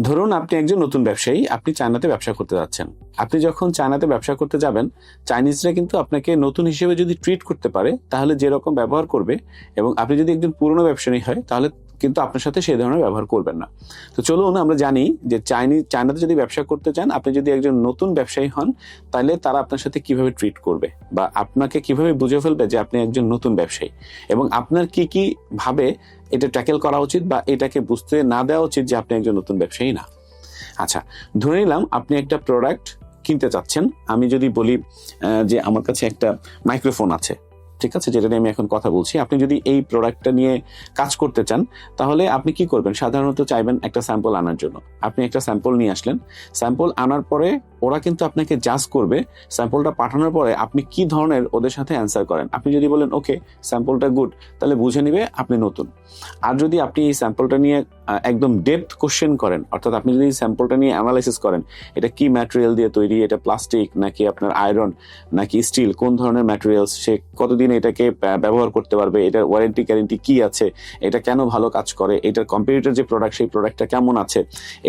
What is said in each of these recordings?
ধরুন আপনি একজন নতুন ব্যবসায়ী, আপনি চায়নাতে ব্যবসা করতে যাচ্ছেন। আপনি যখন চায়নাতে ব্যবসা করতে যাবেন, চাইনিজরা কিন্তু আপনাকে নতুন হিসেবে যদি ট্রিট করতে পারে, তাহলে যেরকম ব্যবহার করবে, এবং আপনি যদি একজন পুরনো ব্যবসায়ী হয়, তাহলে কিন্তু আপনার সাথে সেই ধরনের ব্যবহার করবেন না। তো চলুন আমরা জানি যে চায়নাতে যদি ব্যবসা করতে চান, আপনি যদি একজন নতুন ব্যবসায়ী হন, তাহলে তারা আপনার সাথে কিভাবে ট্রিট করবে বা আপনাকে কিভাবে বুঝে ফেলবে যে আপনি একজন নতুন ব্যবসায়ী, এবং আপনার কি কি ভাবে এটা ট্যাকেল করা উচিত বা এটাকে বুঝতে না দেওয়া উচিত যে আপনি একজন নতুন ব্যবসায়ী না। আচ্ছা, ধরে নিলাম আপনি একটা প্রোডাক্ট কিনতে চাচ্ছেন। আমি যদি বলি যে আমার কাছে একটা মাইক্রোফোন আছে, ঠিক আছে, যেটা নিয়ে আমি এখন কথা বলছি। আপনি যদি এই প্রোডাক্টটা নিয়ে কাজ করতে চান, তাহলে আপনি কি করবেন? সাধারণত চাইবেন একটা স্যাম্পল আনার জন্য। আপনি একটা স্যাম্পল নিয়ে আসলেন। স্যাম্পল আনার পরে ওরা কিন্তু আপনাকে জাজ করবে। স্যাম্পলটা পাঠানোর পরে আপনি কি ধরনের ওদের সাথে অ্যান্সার করেন। আপনি যদি বলেন ওকে, স্যাম্পলটা গুড, তাহলে বুঝে নিবে আপনি নতুন। আর যদি আপনি এই স্যাম্পলটা নিয়ে একদম ডেপথ কোশ্চেন করেন, অর্থাৎ আপনি যদি স্যাম্পলটা নিয়ে অ্যানালাইসিস করেন, এটা কি ম্যাটেরিয়াল দিয়ে তৈরি, এটা প্লাস্টিক নাকি আপনার আয়রন নাকি স্টিল, কোন ধরনের ম্যাটেরিয়ালস, সে কতদিন এটাকে ব্যবহার করতে পারবে, এটার ওয়ারেন্টি গ্যারেন্টি কি আছে, এটা কেন ভালো কাজ করে, এটার কম্পিউটার যে প্রোডাক্ট সেই প্রোডাক্টটা কেমন আছে,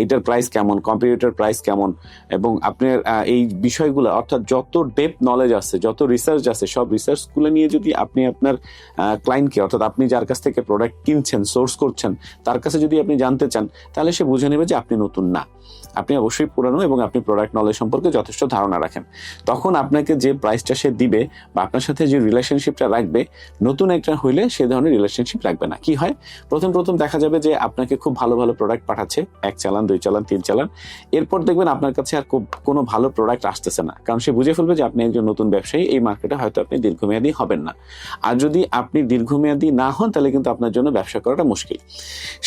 এইটার প্রাইস কেমন, কম্পিউটার প্রাইস কেমন, এবং আপনার এই বিষয়গুলো, অর্থাৎ যত ডেপথ নলেজ আছে, যত রিসার্চ আছে, সব রিসার্চগুলো নিয়ে যদি আপনি আপনার ক্লায়েন্টকে, অর্থাৎ আপনি যার কাছ থেকে প্রোডাক্ট কিনছেন, সোর্স করছেন, তার কাছে যদি আপনি জানতে চান, তাহলে সে বুঝে নেবে যে আপনি নতুন না, আপনি অবশ্যই পুরানো এবং আপনি প্রোডাক্ট নলেজ সম্পর্কে যথেষ্ট ধারণা রাখেন। তখন আপনাকে যে প্রাইসটা সে দিবে বা আপনার সাথে যে রিলেশনশিপটা রাখবে, নতুন একটা হইলে সে ধরনের রিলেশনশিপ রাখবে না। কি হয়, প্রথম দেখা যাবে যে আপনাকে খুব ভালো ভালো প্রোডাক্ট পাঠাচ্ছে, 1 চালান 2 চালান 3 চালান, এরপর দেখবেন আপনার কাছে আর কোনো ভালো প্রোডাক্ট আসতেছে না, কারণ সে বুঝে ফেলবে যে আপনি একজন নতুন ব্যবসায়ী, এই মার্কেটে হয়তো আপনি দীর্ঘমেয়াদী হবেন না। আর যদি আপনি দীর্ঘমেয়াদী না হন, তাহলে কিন্তু আপনার জন্য ব্যবসা করাটা মুশকিল।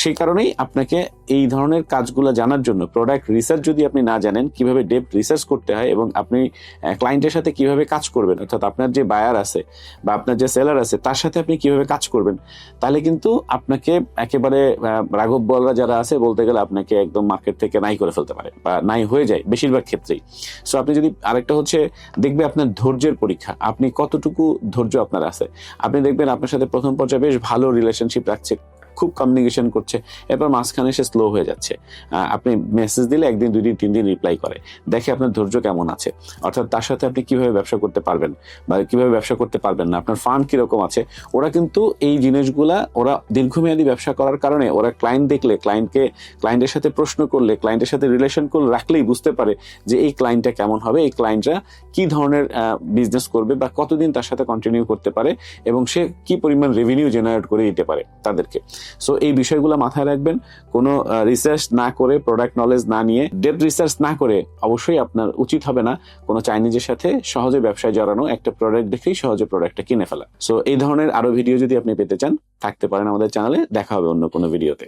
সেই কারণেই আপনাকে এই ধরনের কাজগুলো জানার জন্য, প্রোডাক্ট রিসার্চ যদি আপনি না জানেন, কিভাবে ডেপথ রিসার্চ করতে হয় এবং আপনি ক্লায়েন্টের সাথে কিভাবে কাজ করবেন, অর্থাৎ আপনার যে বায়ার আছে বা আপনার যে সেলার আছে, তার সাথে আপনি কিভাবে কাজ করবেন, তাহলে কিন্তু আপনাকে একেবারে রাঘব বলরা যারা আছে, বলতে গেলে আপনাকে একদম মার্কেট থেকে নাই করে ফেলতে পারে বা নাই হয়ে যায় বেশিরভাগ ক্ষেত্রেই। সো আপনি যদি, আরেকটা হচ্ছে দেখবে আপনার ধৈর্যের পরীক্ষা, আপনি কতটুকু ধৈর্য আপনার আছে। আপনি দেখবেন আপনার সাথে প্রথম পর্যায়ে বেশ ভালো রিলেশনশিপ রাখছে, খুব কমিউনিকেশন করছে, এরপর মাঝখানে সে স্লো হয়ে যাচ্ছে। আপনি মেসেজ দিলে 1 দিন 2 দিন 3 দিন রিপ্লাই করে, দেখে আপনার ধৈর্য কেমন আছে, অর্থাৎ তার সাথে আপনি কিভাবে ব্যবসা করতে পারবেন বা কিভাবে ব্যবসা করতে পারবেন না, আপনার ফান্ড কিরকম আছে। ওরা কিন্তু এই জিনিসগুলা, ওরা দীর্ঘমেয়াদী ব্যবসা করার কারণে ওরা ক্লায়েন্ট দেখলে, ক্লায়েন্টের সাথে প্রশ্ন করলে, ক্লায়েন্টের সাথে রিলেশন করলে রাখলেই বুঝতে পারে যে এই ক্লায়েন্টটা কেমন হবে, এই ক্লায়েন্টরা কি ধরনের বিজনেস করবে বা কতদিন তার সাথে কন্টিনিউ করতে পারে, এবং সে কি পরিমাণ রেভিনিউ জেনারেট করে দিতে পারে তাদেরকে। সো এই বিষয়গুলো মাথায় রাখবেন। কোনো রিসার্চ না করে, প্রোডাক্ট নলেজ না নিয়ে, ডেপথ রিসার্চ না করে অবশ্যই আপনার উচিত হবে না কোনো চাইনিজের সাথে সহজে ব্যবসায় জড়ানো, একটা প্রোডাক্ট দেখেই সহজে প্রোডাক্টটা কিনে ফেলা। সো এই ধরনের আরো ভিডিও যদি আপনি পেতে চান, থাকতে পারেন আমাদের চ্যানেলে। দেখা হবে অন্য কোনো ভিডিওতে।